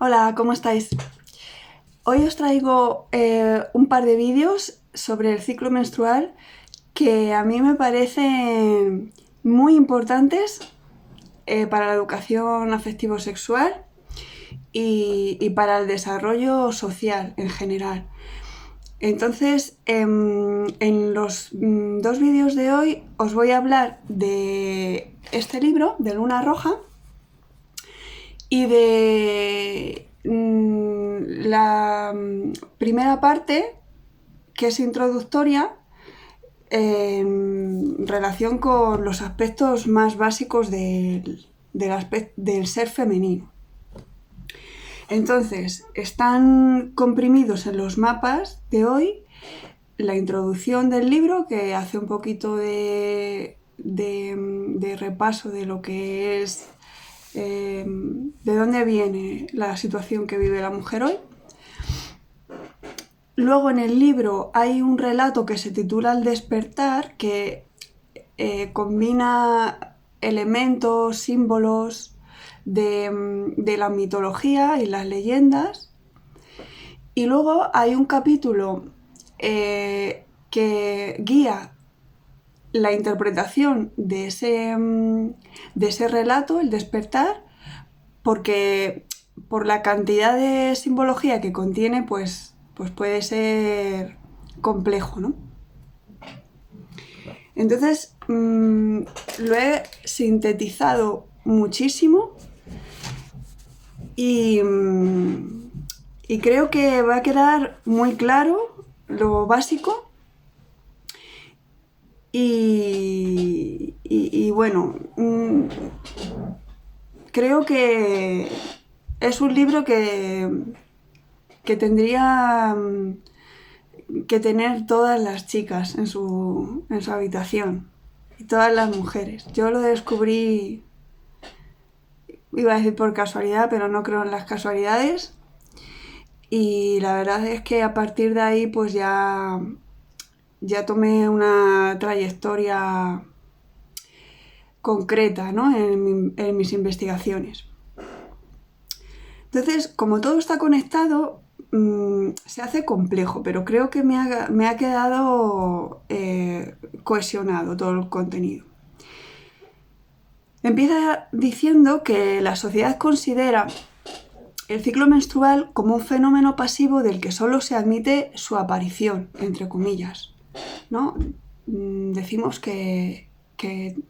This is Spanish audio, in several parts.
Hola, ¿cómo estáis? Hoy os traigo un par de vídeos sobre el ciclo menstrual que a mí me parecen muy importantes para la educación afectivo-sexual y para el desarrollo social en general. Entonces, en los dos vídeos de hoy os voy a hablar de este libro, de Luna Roja, y de la primera parte, que es introductoria, en relación con los aspectos más básicos del ser femenino. Entonces, están comprimidos en los mapas de hoy la introducción del libro, que hace un poquito de repaso de lo que es, de dónde viene la situación que vive la mujer hoy. Luego en el libro hay un relato que se titula El despertar, que combina elementos, símbolos de la mitología y las leyendas. Y luego hay un capítulo que guía la interpretación de ese relato, el despertar, porque por la cantidad de simbología que contiene, pues puede ser complejo, ¿no? Entonces, lo he sintetizado muchísimo y creo que va a quedar muy claro lo básico y bueno, creo que es un libro que tendría que tener todas las chicas en su habitación y todas las mujeres. Yo lo descubrí, iba a decir por casualidad, pero no creo en las casualidades, y la verdad es que a partir de ahí pues ya tomé una trayectoria concreta, ¿no? en mis investigaciones. Entonces, como todo está conectado, se hace complejo, pero creo que me ha quedado cohesionado todo el contenido. Empieza diciendo que la sociedad considera el ciclo menstrual como un fenómeno pasivo del que solo se admite su aparición, entre comillas, ¿no? Decimos que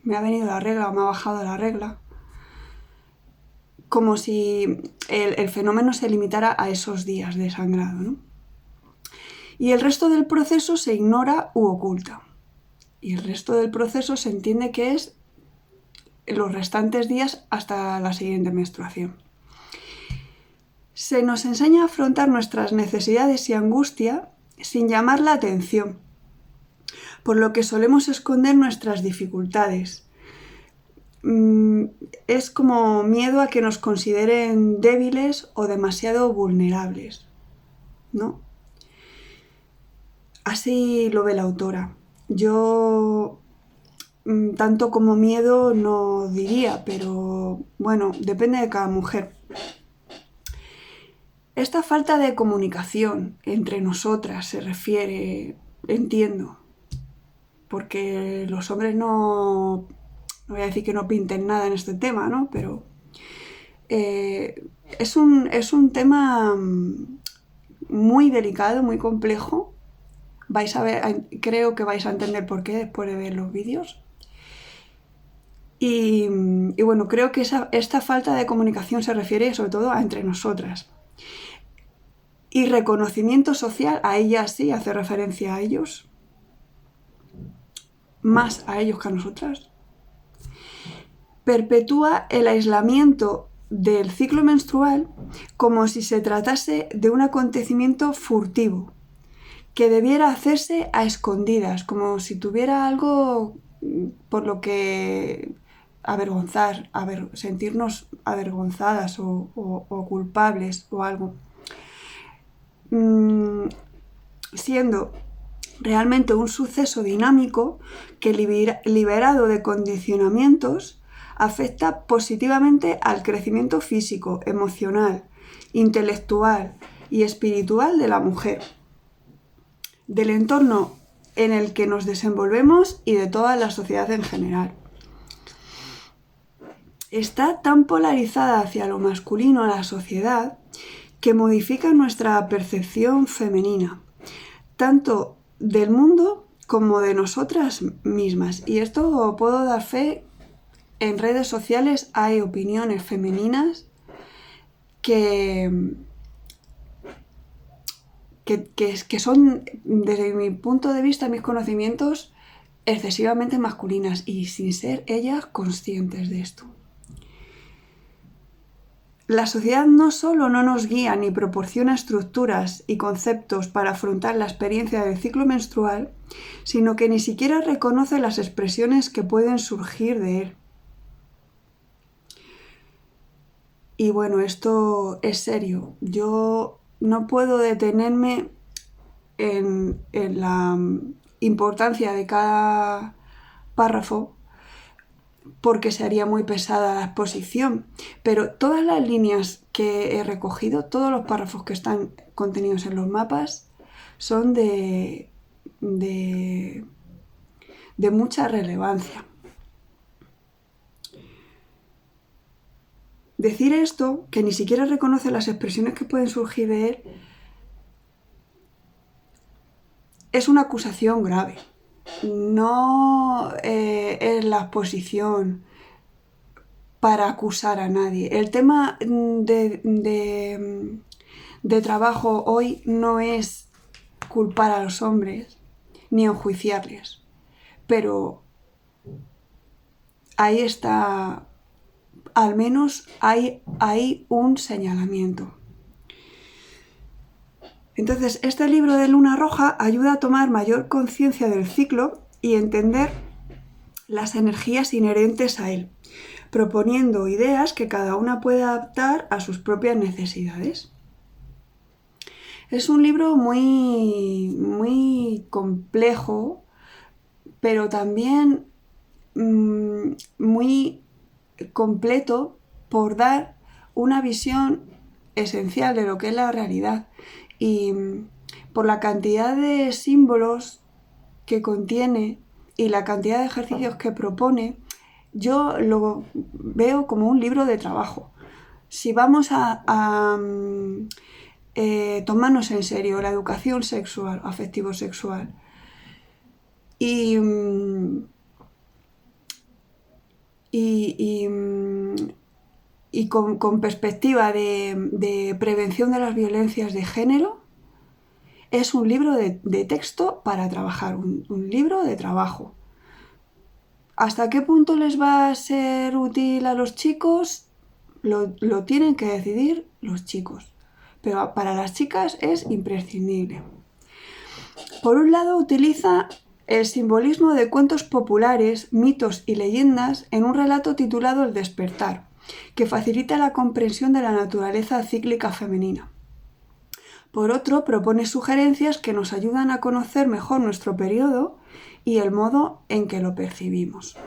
me ha venido la regla o me ha bajado la regla, como si el fenómeno se limitara a esos días de sangrado, ¿no? Y el resto del proceso se ignora u oculta. Y el resto del proceso se entiende que es los restantes días hasta la siguiente menstruación. Se nos enseña a afrontar nuestras necesidades y angustia sin llamar la atención, por lo que solemos esconder nuestras dificultades. Es como miedo a que nos consideren débiles o demasiado vulnerables, ¿no? Así lo ve la autora. Yo tanto como miedo no diría, pero bueno, depende de cada mujer. Esta falta de comunicación entre nosotras se refiere, entiendo, porque los hombres no voy a decir que no pinten nada en este tema, ¿no? Pero es un tema muy delicado, muy complejo. Vais a ver, creo que vais a entender por qué después de ver los vídeos. Y bueno, creo que esta falta de comunicación se refiere sobre todo a entre nosotras. Y reconocimiento social, a ellas sí, hace referencia a ellos, más a ellos que a nosotras. Perpetúa el aislamiento del ciclo menstrual como si se tratase de un acontecimiento furtivo, que debiera hacerse a escondidas, como si tuviera algo por lo que sentirnos avergonzadas o culpables o algo. Siendo realmente un suceso dinámico que, liberado de condicionamientos, afecta positivamente al crecimiento físico, emocional, intelectual y espiritual de la mujer, del entorno en el que nos desenvolvemos y de toda la sociedad en general. Está tan polarizada hacia lo masculino la sociedad que modifica nuestra percepción femenina, tanto del mundo como de nosotras mismas. Y esto puedo dar fe, en redes sociales hay opiniones femeninas que son, desde mi punto de vista, mis conocimientos, excesivamente masculinas y sin ser ellas conscientes de esto. La sociedad no solo no nos guía ni proporciona estructuras y conceptos para afrontar la experiencia del ciclo menstrual, sino que ni siquiera reconoce las expresiones que pueden surgir de él. Y bueno, esto es serio. Yo no puedo detenerme en la importancia de cada párrafo, porque sería muy pesada la exposición, pero todas las líneas que he recogido, todos los párrafos que están contenidos en los mapas, son de mucha relevancia. Decir esto, que ni siquiera reconoce las expresiones que pueden surgir de él, es una acusación grave. No es la exposición para acusar a nadie. El tema de trabajo hoy no es culpar a los hombres ni enjuiciarles, pero ahí está, al menos hay un señalamiento. Entonces, este libro de Luna Roja ayuda a tomar mayor conciencia del ciclo y entender las energías inherentes a él, proponiendo ideas que cada una puede adaptar a sus propias necesidades. Es un libro muy complejo, pero también muy completo por dar una visión esencial de lo que es la realidad. Y por la cantidad de símbolos que contiene y la cantidad de ejercicios que propone, yo lo veo como un libro de trabajo. Si vamos a tomarnos en serio la educación sexual, afectivo-sexual, y con perspectiva de prevención de las violencias de género, es un libro de texto para trabajar, un libro de trabajo. ¿Hasta qué punto les va a ser útil a los chicos? Lo tienen que decidir los chicos, pero para las chicas es imprescindible. Por un lado, utiliza el simbolismo de cuentos populares, mitos y leyendas en un relato titulado El despertar, que facilita la comprensión de la naturaleza cíclica femenina. Por otro, propone sugerencias que nos ayudan a conocer mejor nuestro periodo y el modo en que lo percibimos.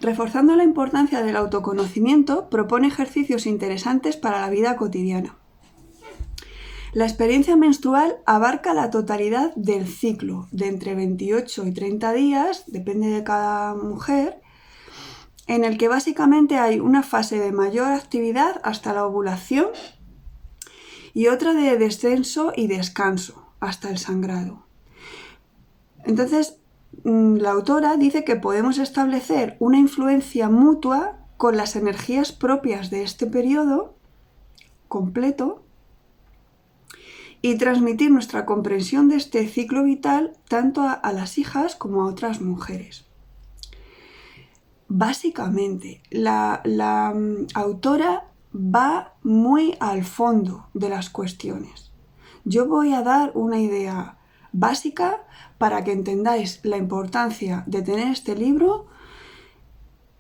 Reforzando la importancia del autoconocimiento, propone ejercicios interesantes para la vida cotidiana. La experiencia menstrual abarca la totalidad del ciclo, de entre 28 y 30 días, depende de cada mujer, en el que básicamente hay una fase de mayor actividad hasta la ovulación y otra de descenso y descanso hasta el sangrado. Entonces, la autora dice que podemos establecer una influencia mutua con las energías propias de este periodo completo y transmitir nuestra comprensión de este ciclo vital tanto a las hijas como a otras mujeres. Básicamente, la autora va muy al fondo de las cuestiones. Yo voy a dar una idea básica para que entendáis la importancia de tener este libro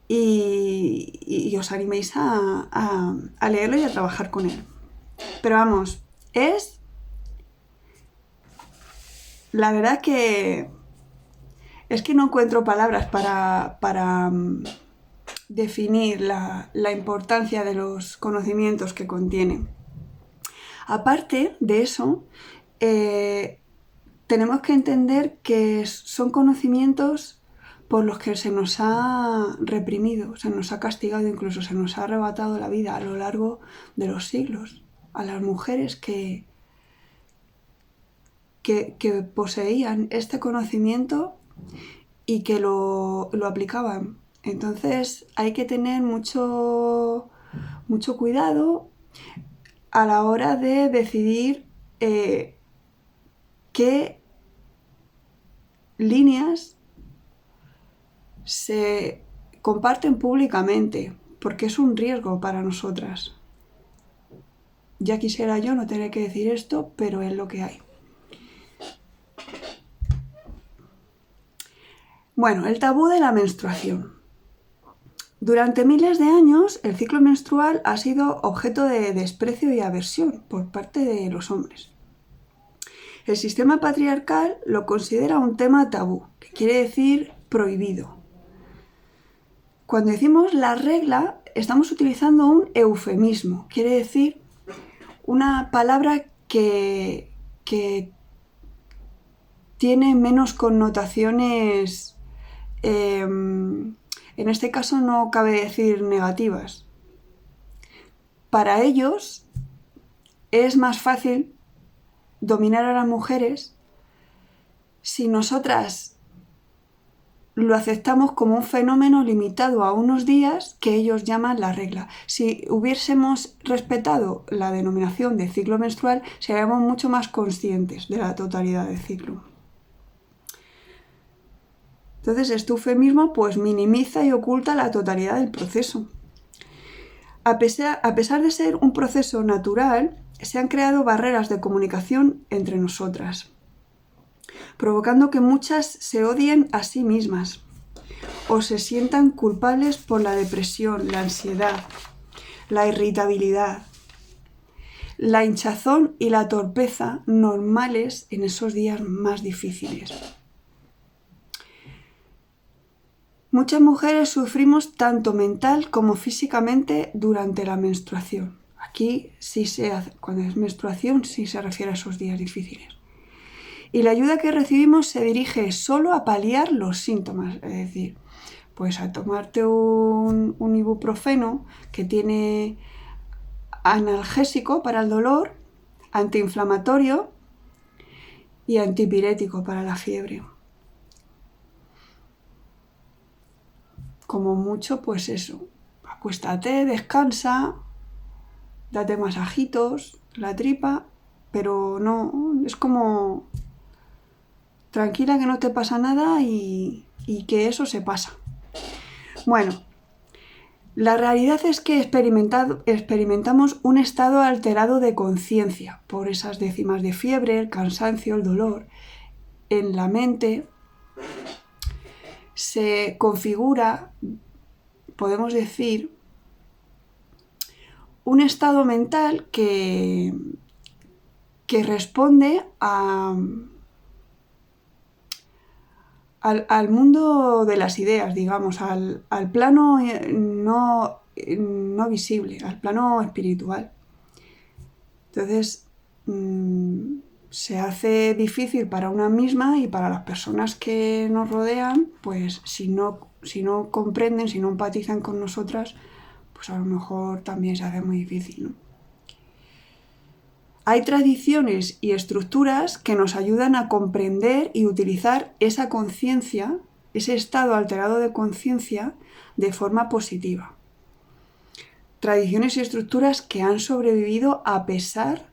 y os animéis a leerlo y a trabajar con él. Pero vamos, es la verdad que es que no encuentro palabras para definir la importancia de los conocimientos que contienen. Aparte de eso, tenemos que entender que son conocimientos por los que se nos ha reprimido, se nos ha castigado, incluso se nos ha arrebatado la vida a lo largo de los siglos. A las mujeres que poseían este conocimiento y que lo aplicaban. Entonces hay que tener mucho cuidado a la hora de decidir qué líneas se comparten públicamente, porque es un riesgo para nosotras. Ya quisiera yo no tener que decir esto, pero es lo que hay. Bueno, el tabú de la menstruación. Durante miles de años, el ciclo menstrual ha sido objeto de desprecio y aversión por parte de los hombres. El sistema patriarcal lo considera un tema tabú, que quiere decir prohibido. Cuando decimos la regla, estamos utilizando un eufemismo, quiere decir una palabra que tiene menos connotaciones, en este caso no cabe decir negativas. Para ellos es más fácil dominar a las mujeres si nosotras lo aceptamos como un fenómeno limitado a unos días que ellos llaman la regla. Si hubiésemos respetado la denominación de ciclo menstrual, seríamos mucho más conscientes de la totalidad del ciclo. Entonces, este eufemismo pues minimiza y oculta la totalidad del proceso. A pesar de ser un proceso natural, se han creado barreras de comunicación entre nosotras, provocando que muchas se odien a sí mismas o se sientan culpables por la depresión, la ansiedad, la irritabilidad, la hinchazón y la torpeza normales en esos días más difíciles. Muchas mujeres sufrimos tanto mental como físicamente durante la menstruación. Aquí cuando es menstruación sí se refiere a esos días difíciles. Y la ayuda que recibimos se dirige solo a paliar los síntomas, es decir, pues a tomarte un ibuprofeno que tiene analgésico para el dolor, antiinflamatorio y antipirético para la fiebre. Como mucho, pues eso, acuéstate, descansa, date masajitos, la tripa, pero no, es como tranquila que no te pasa nada y que eso se pasa. Bueno, la realidad es que experimentamos un estado alterado de conciencia por esas décimas de fiebre, el cansancio, el dolor. En la mente se configura, podemos decir, un estado mental que responde al mundo de las ideas, digamos, al plano no visible, al plano espiritual. Entonces, se hace difícil para una misma y para las personas que nos rodean, pues si no comprenden, si no empatizan con nosotras, pues a lo mejor también se hace muy difícil, ¿no? Hay tradiciones y estructuras que nos ayudan a comprender y utilizar esa conciencia, ese estado alterado de conciencia, de forma positiva. Tradiciones y estructuras que han sobrevivido a pesar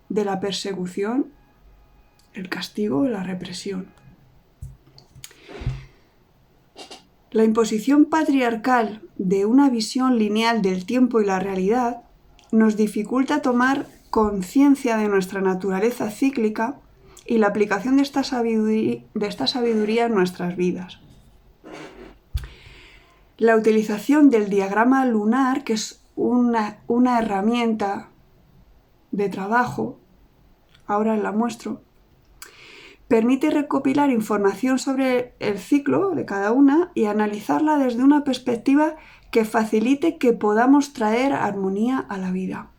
de la persecución, el castigo y la represión. La imposición patriarcal de una visión lineal del tiempo y la realidad nos dificulta tomar conciencia de nuestra naturaleza cíclica y la aplicación de esta sabiduría en nuestras vidas. La utilización del diagrama lunar, que es una herramienta de trabajo, ahora la muestro, permite recopilar información sobre el ciclo de cada una y analizarla desde una perspectiva que facilite que podamos traer armonía a la vida.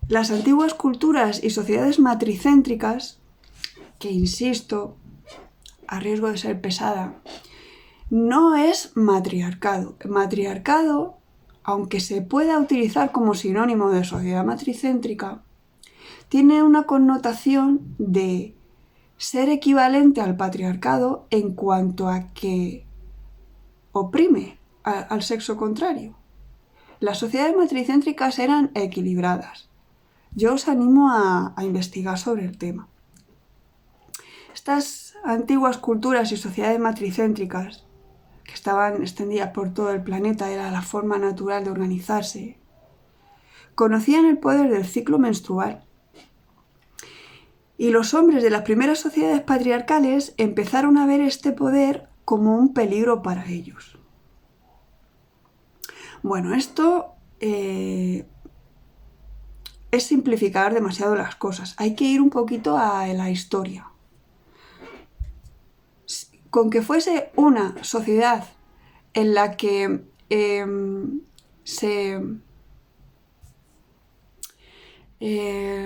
Las antiguas culturas y sociedades matricéntricas, que insisto, a riesgo de ser pesada, no es matriarcado. Matriarcado, aunque se pueda utilizar como sinónimo de sociedad matricéntrica, tiene una connotación de ser equivalente al patriarcado en cuanto a que oprime al sexo contrario. Las sociedades matricéntricas eran equilibradas. Yo os animo a investigar sobre el tema. Estas antiguas culturas y sociedades matricéntricas, que estaban extendidas por todo el planeta, era la forma natural de organizarse, conocían el poder del ciclo menstrual. Y los hombres de las primeras sociedades patriarcales empezaron a ver este poder como un peligro para ellos. Bueno, esto es simplificar demasiado las cosas. Hay que ir un poquito a la historia. Con que fuese una sociedad en la que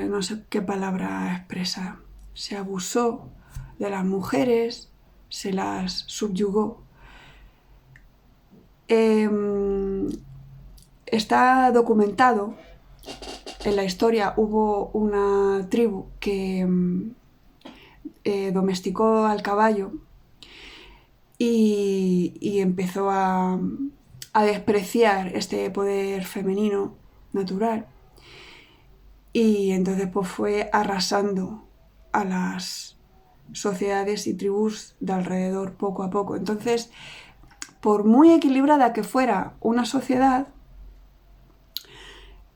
no sé qué palabra expresa, se abusó de las mujeres, se las subyugó. Está documentado, en la historia hubo una tribu que domesticó al caballo y empezó a despreciar este poder femenino natural. Y entonces pues fue arrasando a las sociedades y tribus de alrededor poco a poco. Entonces, por muy equilibrada que fuera una sociedad,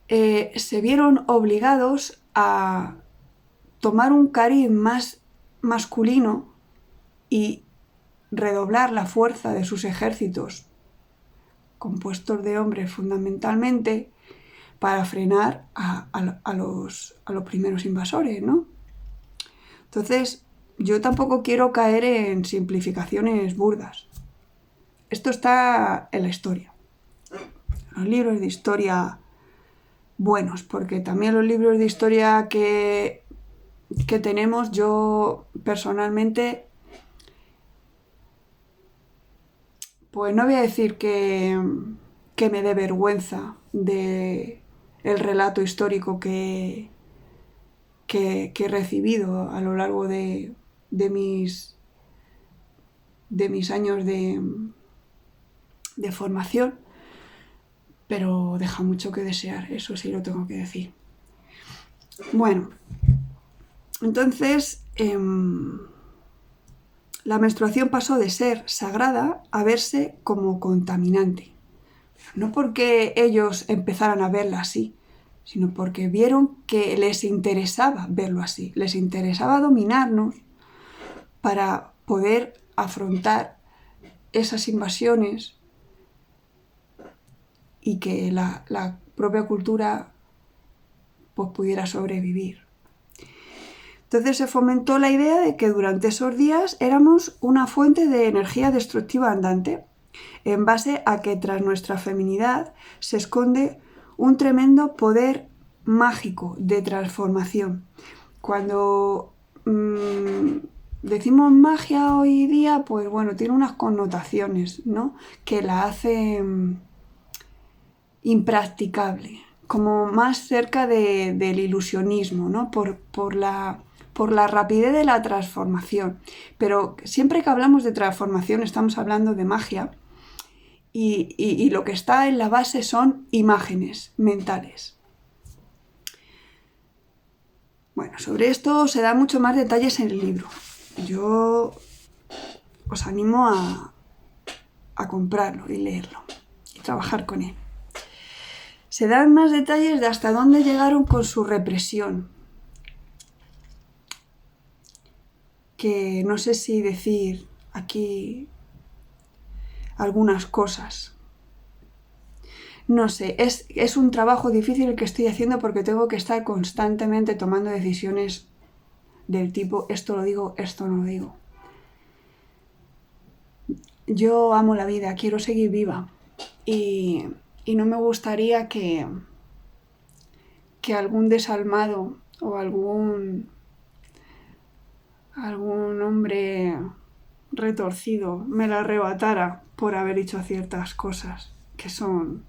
se vieron obligados a tomar un cariz más masculino y redoblar la fuerza de sus ejércitos, compuestos de hombres fundamentalmente, para frenar a los primeros invasores, ¿no? Entonces, yo tampoco quiero caer en simplificaciones burdas. Esto está en la historia. Los libros de historia buenos, porque también los libros de historia que tenemos, yo personalmente, pues no voy a decir que me dé vergüenza de el relato histórico que he recibido a lo largo de mis años de formación, pero deja mucho que desear, eso sí lo tengo que decir. Bueno, entonces la menstruación pasó de ser sagrada a verse como contaminante. No porque ellos empezaran a verla así, sino porque vieron que les interesaba verlo así, les interesaba dominarnos para poder afrontar esas invasiones y que la propia cultura pues, pudiera sobrevivir. Entonces se fomentó la idea de que durante esos días éramos una fuente de energía destructiva andante, en base a que tras nuestra feminidad se esconde un tremendo poder mágico de transformación. Cuando decimos magia hoy día, pues bueno, tiene unas connotaciones, ¿no? Que la hacen impracticable, como más cerca del ilusionismo, ¿no? Por la rapidez de la transformación. Pero siempre que hablamos de transformación estamos hablando de magia y lo que está en la base son imágenes mentales. Bueno, sobre esto se dan mucho más detalles en el libro. Yo os animo a comprarlo y leerlo y trabajar con él. Se dan más detalles de hasta dónde llegaron con su represión. Que no sé si decir aquí algunas cosas. No sé, es un trabajo difícil el que estoy haciendo porque tengo que estar constantemente tomando decisiones del tipo, esto lo digo, esto no lo digo. Yo amo la vida, quiero seguir viva y, y no me gustaría que algún desalmado o algún hombre retorcido me la arrebatara por haber dicho ciertas cosas que son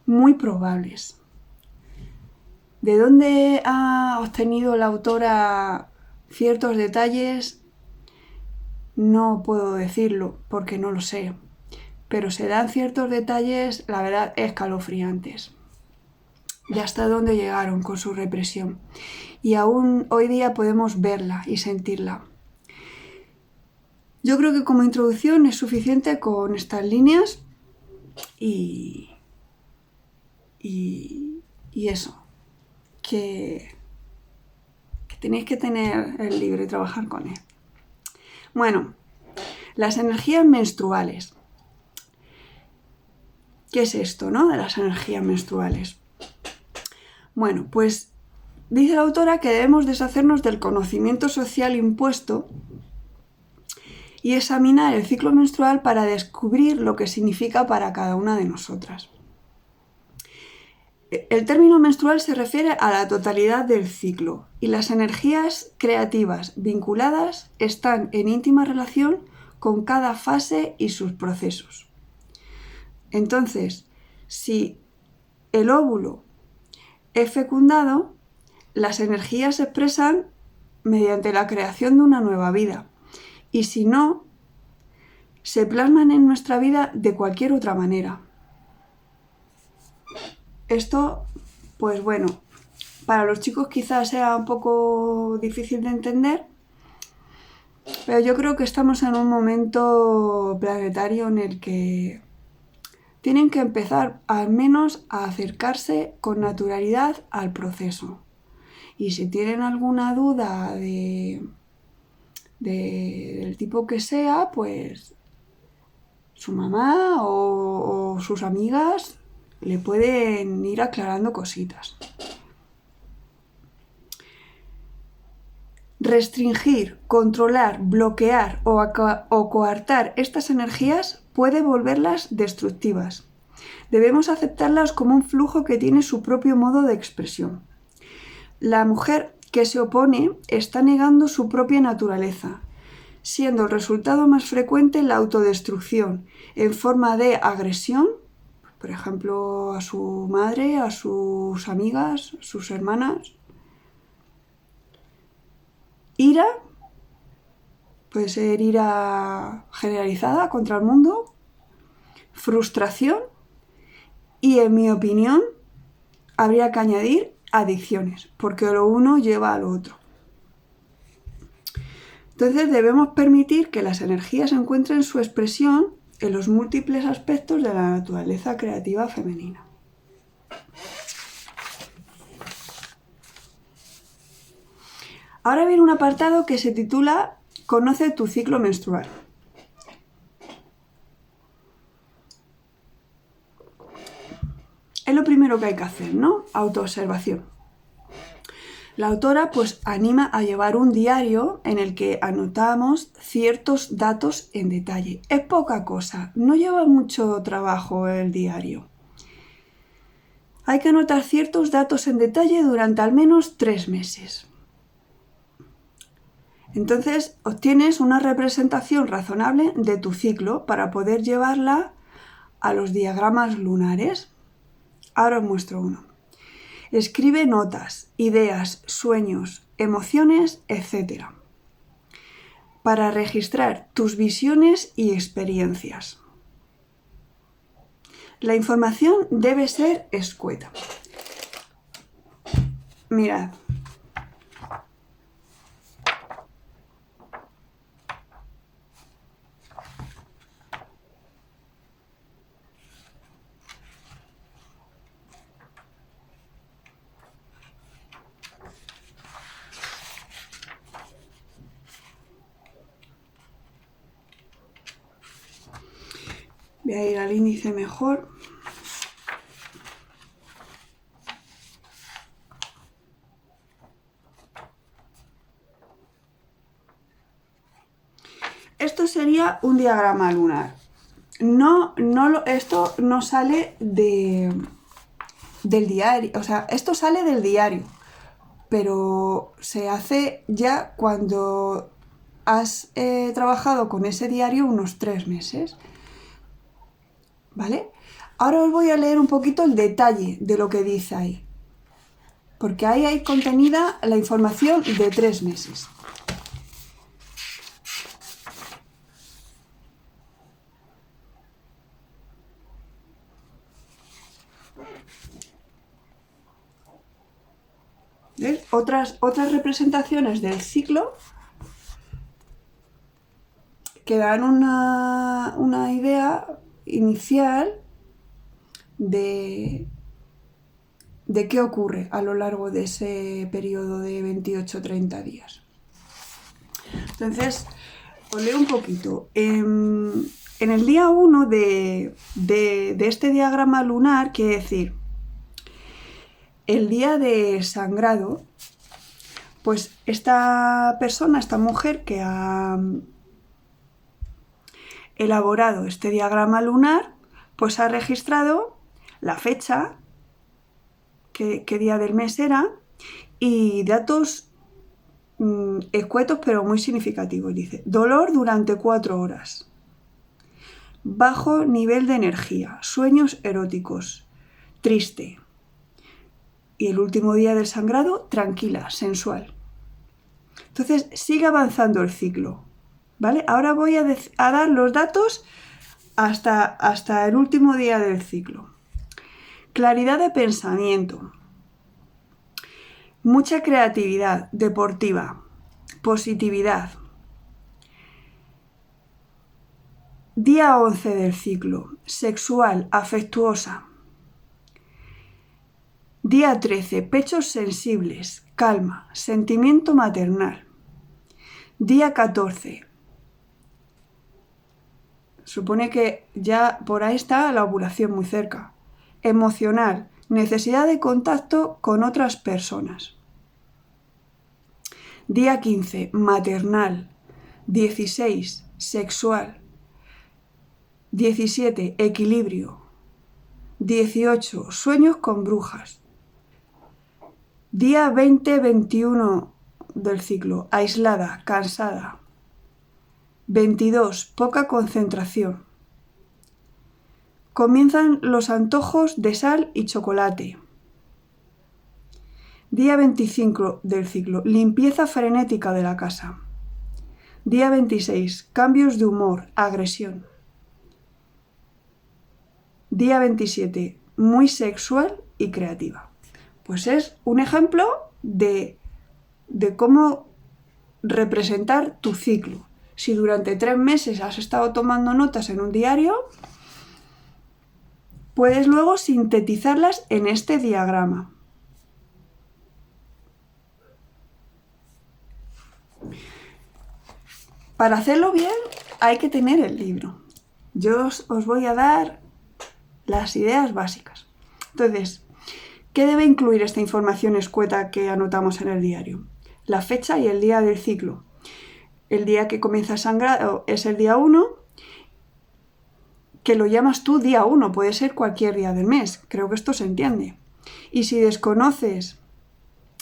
muy probables. ¿De dónde ha obtenido la autora ciertos detalles? No puedo decirlo porque no lo sé, pero se dan ciertos detalles, la verdad, escalofriantes de hasta dónde llegaron con su represión. Y aún hoy día podemos verla y sentirla. Yo creo que como introducción es suficiente con estas líneas y eso, que tenéis que tener el libro y trabajar con él. Bueno, las energías menstruales. ¿Qué es esto, no? De las energías menstruales. Bueno, pues dice la autora que debemos deshacernos del conocimiento social impuesto y examinar el ciclo menstrual para descubrir lo que significa para cada una de nosotras. El término menstrual se refiere a la totalidad del ciclo y las energías creativas vinculadas están en íntima relación con cada fase y sus procesos. Entonces, si el óvulo es fecundado, las energías se expresan mediante la creación de una nueva vida. Y si no, se plasman en nuestra vida de cualquier otra manera. Esto, pues bueno, para los chicos quizás sea un poco difícil de entender, pero yo creo que estamos en un momento planetario en el que tienen que empezar al menos a acercarse con naturalidad al proceso. Y si tienen alguna duda del tipo que sea, pues su mamá o sus amigas le pueden ir aclarando cositas. Restringir, controlar, bloquear o coartar estas energías puede volverlas destructivas. Debemos aceptarlas como un flujo que tiene su propio modo de expresión. La mujer que se opone está negando su propia naturaleza, siendo el resultado más frecuente la autodestrucción en forma de agresión, por ejemplo, a su madre, a sus amigas, sus hermanas. Ira, puede ser ira generalizada contra el mundo, frustración y, en mi opinión, habría que añadir adicciones, porque lo uno lleva a lo otro. Entonces debemos permitir que las energías encuentren su expresión en los múltiples aspectos de la naturaleza creativa femenina. Ahora viene un apartado que se titula Conoce tu ciclo menstrual. Es lo primero que hay que hacer, ¿no? Autoobservación. La autora pues anima a llevar un diario en el que anotamos ciertos datos en detalle. Es poca cosa, no lleva mucho trabajo el diario. Hay que anotar ciertos datos en detalle durante al menos 3 meses. Entonces obtienes una representación razonable de tu ciclo para poder llevarla a los diagramas lunares. Ahora os muestro uno. Escribe notas, ideas, sueños, emociones, etc. para registrar tus visiones y experiencias. La información debe ser escueta. Mirad. Voy a ir al índice mejor. esto sería un diagrama lunar. Esto no sale del diario, o sea, esto sale del diario, pero se hace ya cuando has trabajado con ese diario unos 3 meses, ¿vale? Ahora os voy a leer un poquito el detalle de lo que dice ahí, porque ahí hay contenida la información de 3 meses. ¿Ves? Otras representaciones del ciclo que dan una idea inicial de qué ocurre a lo largo de ese periodo de 28-30 días. Entonces, os leo un poquito. En el día 1 de este diagrama lunar, quiere decir, el día de sangrado, pues esta persona, esta mujer que ha elaborado este diagrama lunar, pues ha registrado la fecha, qué día del mes era, y datos escuetos pero muy significativos. Dice, dolor durante 4 horas, bajo nivel de energía, sueños eróticos, triste. Y el último día del sangrado, tranquila, sensual. Entonces sigue avanzando el ciclo, ¿vale? Ahora voy a dar los datos hasta el último día del ciclo. Claridad de pensamiento, mucha creatividad deportiva, positividad. Día 11 del ciclo, sexual, afectuosa. Día 13, pechos sensibles, calma, sentimiento maternal. Día 14. Supone que ya por ahí está la ovulación muy cerca. Emocional, necesidad de contacto con otras personas. Día 15, maternal. 16, sexual. 17, equilibrio. 18, sueños con brujas. Día 20-21 del ciclo, aislada, cansada. 22, poca concentración. Comienzan los antojos de sal y chocolate. Día 25 del ciclo, limpieza frenética de la casa. Día 26, cambios de humor, agresión. Día 27, muy sexual y creativa. Pues es un ejemplo de cómo representar tu ciclo. Si durante 3 meses has estado tomando notas en un diario, puedes luego sintetizarlas en este diagrama. Para hacerlo bien hay que tener el libro. Yo os voy a dar las ideas básicas. Entonces, ¿qué debe incluir esta información escueta que anotamos en el diario? La fecha y el día del ciclo. El día que comienza el sangrado es el día 1, que lo llamas tú día 1, puede ser cualquier día del mes. Creo que esto se entiende. Y si desconoces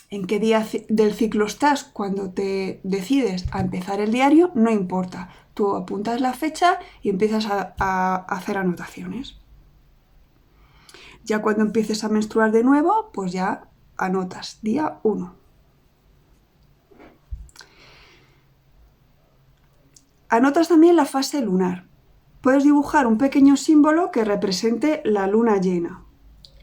en qué día del ciclo estás cuando te decides a empezar el diario, no importa. Tú apuntas la fecha y empiezas a hacer anotaciones. Ya cuando empieces a menstruar de nuevo, pues ya anotas día 1. Anotas también la fase lunar. Puedes dibujar un pequeño símbolo que represente la luna llena,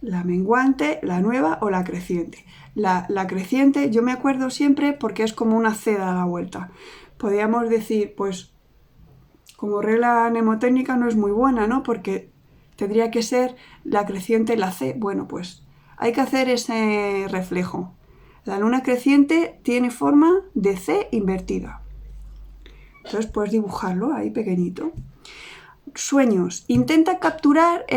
la menguante, la nueva o la creciente. La creciente yo me acuerdo siempre porque es como una seda a la vuelta. Podríamos decir, pues, como regla mnemotécnica no es muy buena, ¿no? Porque tendría que ser la creciente, la C. Bueno, pues hay que hacer ese reflejo. La luna creciente tiene forma de C invertida. Entonces puedes dibujarlo ahí pequeñito. Sueños. Intenta capturarlo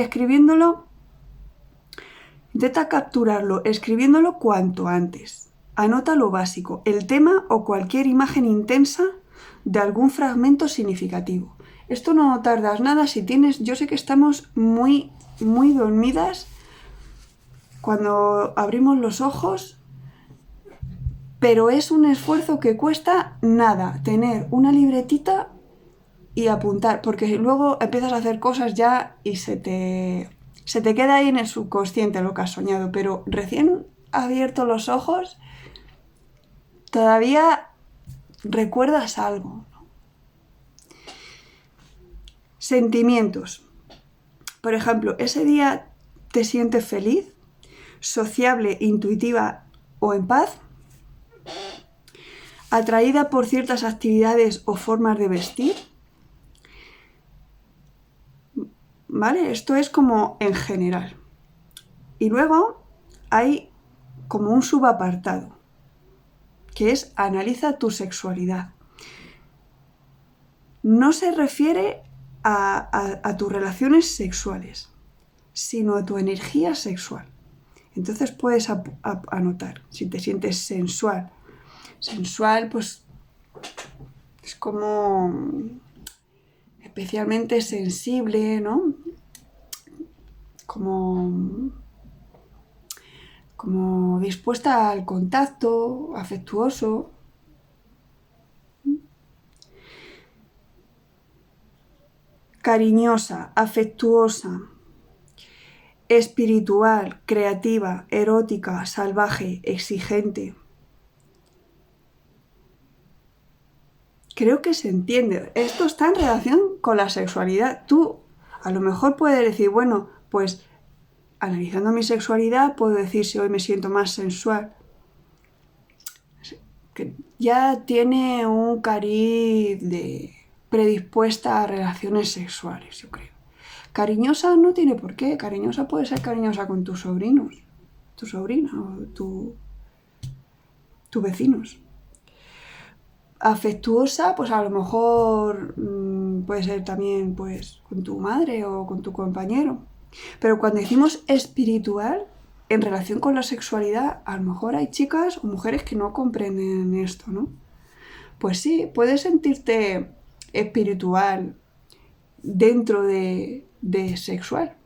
escribiéndolo cuanto antes. Anota lo básico, el tema o cualquier imagen intensa de algún fragmento significativo. Esto no tardas nada si tienes... Yo sé que estamos muy dormidas cuando abrimos los ojos, pero es un esfuerzo que cuesta nada tener una libretita y apuntar, porque luego empiezas a hacer cosas ya y se te queda ahí en el subconsciente lo que has soñado, pero recién abierto los ojos todavía recuerdas algo. Sentimientos. Por ejemplo, ese día te sientes feliz, sociable, intuitiva o en paz, atraída por ciertas actividades o formas de vestir. ¿Vale? Esto es como en general. Y luego hay como un subapartado, que es analiza tu sexualidad. No se refiere a tus relaciones sexuales, sino a tu energía sexual. Entonces puedes anotar si te sientes sensual. Sensual, pues es como especialmente sensible, ¿no? Como dispuesta al contacto, afectuoso. Cariñosa, afectuosa, espiritual, creativa, erótica, salvaje, exigente. Creo que se entiende. Esto está en relación con la sexualidad. Tú a lo mejor puedes decir, bueno, pues analizando mi sexualidad puedo decir si hoy me siento más sensual. Que ya tiene un cariz de predispuesta a relaciones sexuales, yo creo. Cariñosa no tiene por qué. Cariñosa puede ser cariñosa con tus sobrinos, tu sobrina o tus vecinos. Afectuosa, pues a lo mejor puede ser también pues con tu madre o con tu compañero. Pero cuando decimos espiritual, en relación con la sexualidad, a lo mejor hay chicas o mujeres que no comprenden esto, ¿no? Pues sí, puedes sentirte espiritual dentro de sexual.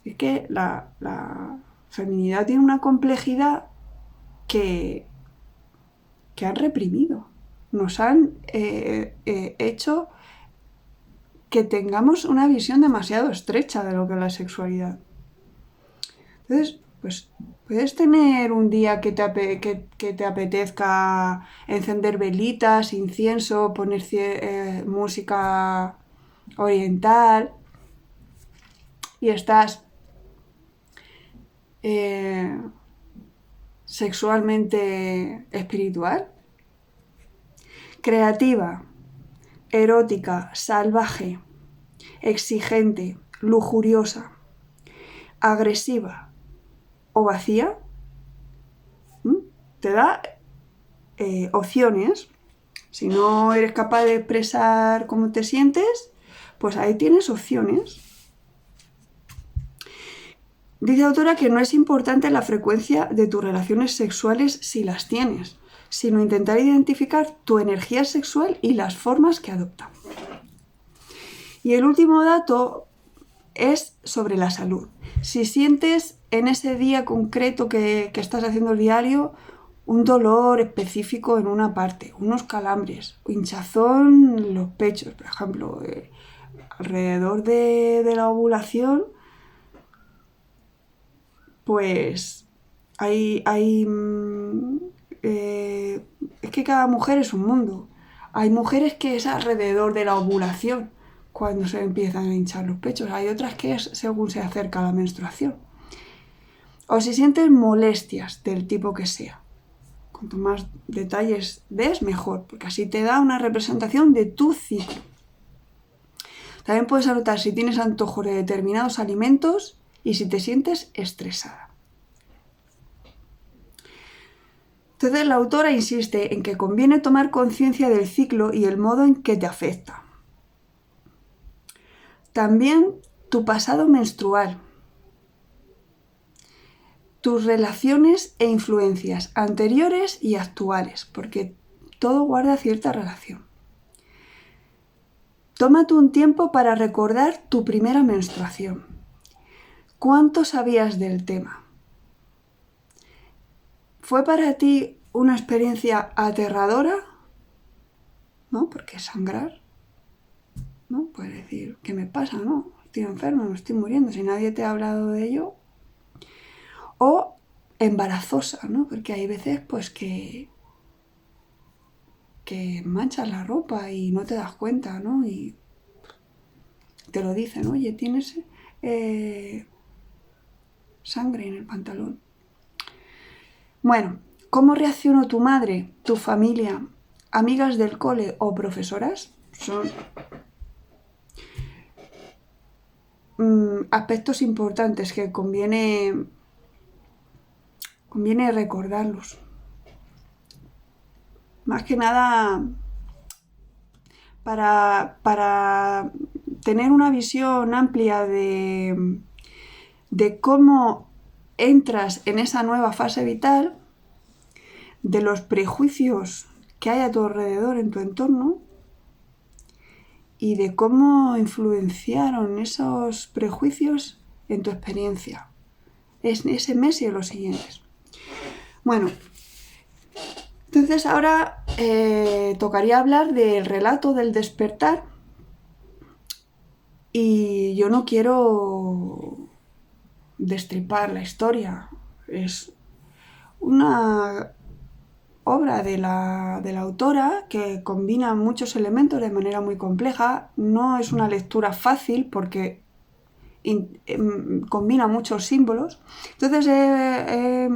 Es que la feminidad tiene una complejidad que han reprimido. Nos han hecho que tengamos una visión demasiado estrecha de lo que es la sexualidad. Entonces, pues puedes tener un día que te apetezca encender velitas, incienso, poner música oriental y estás sexualmente espiritual, creativa, erótica, salvaje, exigente, lujuriosa, agresiva o vacía. Te da opciones. Si no eres capaz de expresar cómo te sientes, pues ahí tienes opciones. Dice la autora que no es importante la frecuencia de tus relaciones sexuales si las tienes, sino intentar identificar tu energía sexual y las formas que adopta. Y el último dato es sobre la salud. Si sientes en ese día concreto que estás haciendo el diario un dolor específico en una parte, unos calambres, o hinchazón en los pechos, por ejemplo, alrededor de la ovulación, pues es que cada mujer es un mundo. Hay mujeres que es alrededor de la ovulación cuando se empiezan a hinchar los pechos. Hay otras que es según se acerca la menstruación. O si sientes molestias del tipo que sea. Cuanto más detalles des, mejor, porque así te da una representación de tu ciclo. También puedes anotar si tienes antojo de determinados alimentos y si te sientes estresada. Entonces la autora insiste en que conviene tomar conciencia del ciclo y el modo en que te afecta. También tu pasado menstrual, tus relaciones e influencias anteriores y actuales, porque todo guarda cierta relación. Tómate un tiempo para recordar tu primera menstruación. ¿Cuánto sabías del tema? ¿Fue para ti una experiencia aterradora? ¿No? Porque sangrar, ¿no? Puedes decir, ¿qué me pasa? ¿No? Estoy enfermo, me estoy muriendo, si nadie te ha hablado de ello. O embarazosa, ¿no? Porque hay veces pues que manchas la ropa y no te das cuenta, ¿no? Y te lo dicen, oye, tienes sangre en el pantalón. Bueno, ¿cómo reaccionó tu madre, tu familia, amigas del cole o profesoras? Son aspectos importantes que conviene recordarlos. Más que nada para tener una visión amplia de cómo entras en esa nueva fase vital, de los prejuicios que hay a tu alrededor, en tu entorno, y de cómo influenciaron esos prejuicios en tu experiencia, ese mes y en los siguientes. Bueno, entonces ahora tocaría hablar del relato del despertar, y yo no quiero destripar la historia. Es una obra de la autora que combina muchos elementos de manera muy compleja. No es una lectura fácil porque combina muchos símbolos. Entonces he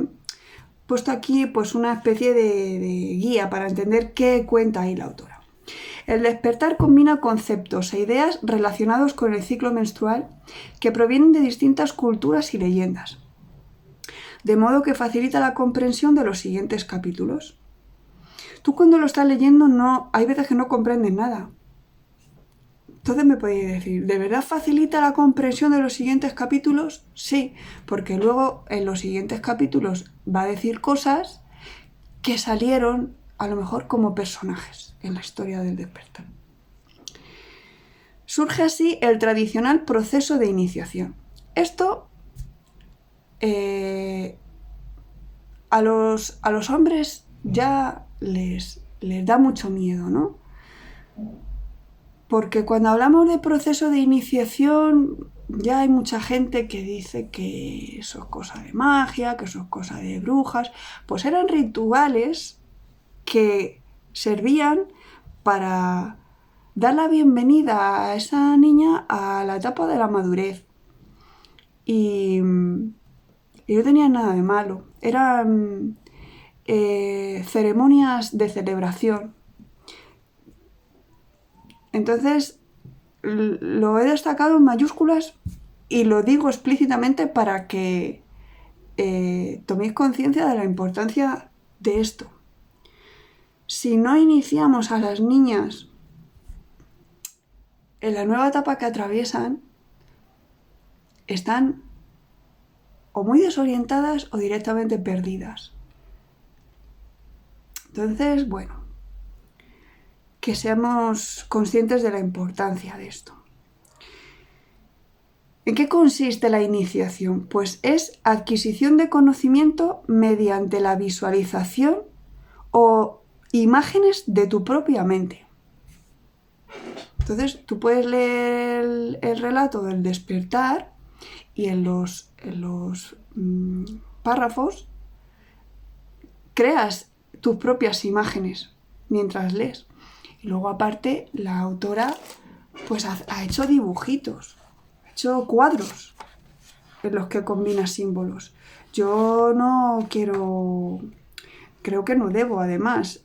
puesto aquí pues una especie de guía para entender qué cuenta ahí la autora. El despertar combina conceptos e ideas relacionados con el ciclo menstrual que provienen de distintas culturas y leyendas, de modo que facilita la comprensión de los siguientes capítulos. Tú cuando lo estás leyendo hay veces que no comprendes nada. Entonces me podéis decir, ¿de verdad facilita la comprensión de los siguientes capítulos? Sí, porque luego en los siguientes capítulos va a decir cosas que salieron a lo mejor como personajes en la historia del despertar. Surge así el tradicional proceso de iniciación. Esto a los hombres ya les da mucho miedo, ¿no? Porque cuando hablamos de proceso de iniciación ya hay mucha gente que dice que eso es cosa de magia, que eso es cosa de brujas. Pues eran rituales que servían para dar la bienvenida a esa niña a la etapa de la madurez. Y no tenía nada de malo. Eran ceremonias de celebración. Entonces, lo he destacado en mayúsculas y lo digo explícitamente para que toméis conciencia de la importancia de esto. Si no iniciamos a las niñas en la nueva etapa que atraviesan, están o muy desorientadas o directamente perdidas. Entonces, bueno, que seamos conscientes de la importancia de esto. ¿En qué consiste la iniciación? Pues es adquisición de conocimiento mediante la visualización o imágenes de tu propia mente. Entonces, tú puedes leer el relato del despertar y en los párrafos creas tus propias imágenes mientras lees. Y luego, aparte, la autora pues ha hecho dibujitos, ha hecho cuadros en los que combina símbolos. Yo no quiero, creo que no debo, además.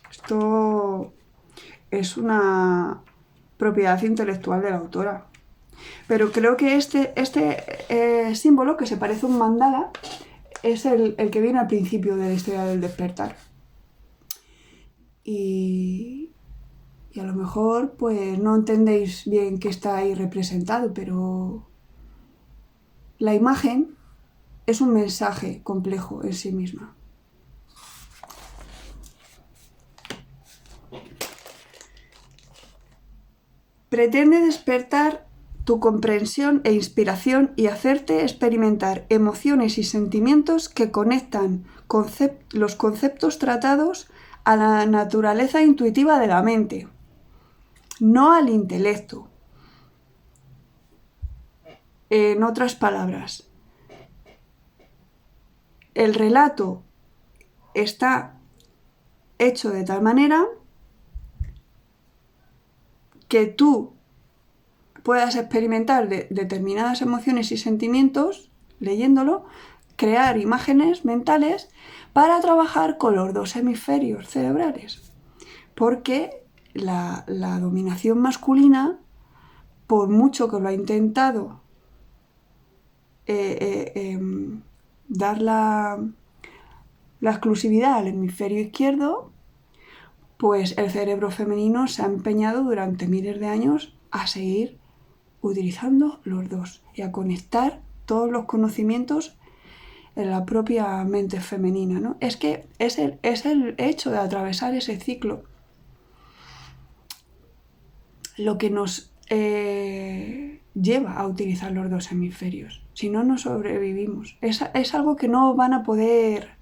Esto es una propiedad intelectual de la autora. Pero creo que este símbolo, que se parece a un mandala, es el que viene al principio de la historia del despertar. Y a lo mejor pues no entendéis bien qué está ahí representado, pero la imagen es un mensaje complejo en sí misma. Pretende despertar tu comprensión e inspiración y hacerte experimentar emociones y sentimientos que conectan los conceptos tratados a la naturaleza intuitiva de la mente, no al intelecto. En otras palabras, el relato está hecho de tal manera que tú puedas experimentar determinadas emociones y sentimientos leyéndolo, crear imágenes mentales para trabajar con los dos hemisferios cerebrales. Porque la dominación masculina, por mucho que lo ha intentado dar la exclusividad al hemisferio izquierdo, pues el cerebro femenino se ha empeñado durante miles de años a seguir utilizando los dos y a conectar todos los conocimientos en la propia mente femenina, ¿no? Es que es el hecho de atravesar ese ciclo lo que nos lleva a utilizar los dos hemisferios. Si no, no sobrevivimos. Es algo que no van a poder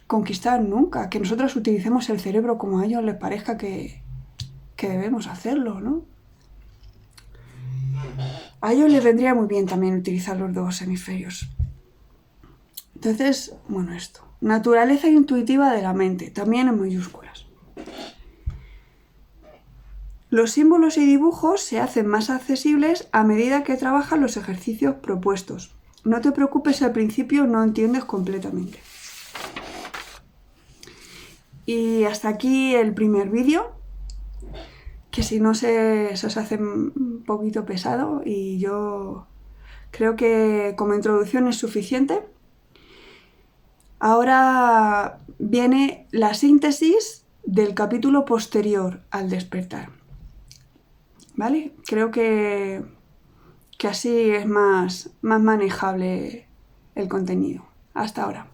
conquistar nunca, que nosotros utilicemos el cerebro como a ellos les parezca que debemos hacerlo, ¿no? A ellos les vendría muy bien también utilizar los dos hemisferios. Entonces, bueno, esto. Naturaleza intuitiva de la mente, también en mayúsculas. Los símbolos y dibujos se hacen más accesibles a medida que trabajan los ejercicios propuestos. No te preocupes si al principio no entiendes completamente. Y hasta aquí el primer vídeo, que si no se os hace un poquito pesado y yo creo que como introducción es suficiente. Ahora viene la síntesis del capítulo posterior al despertar. ¿Vale? Creo que así es más manejable el contenido. Hasta ahora.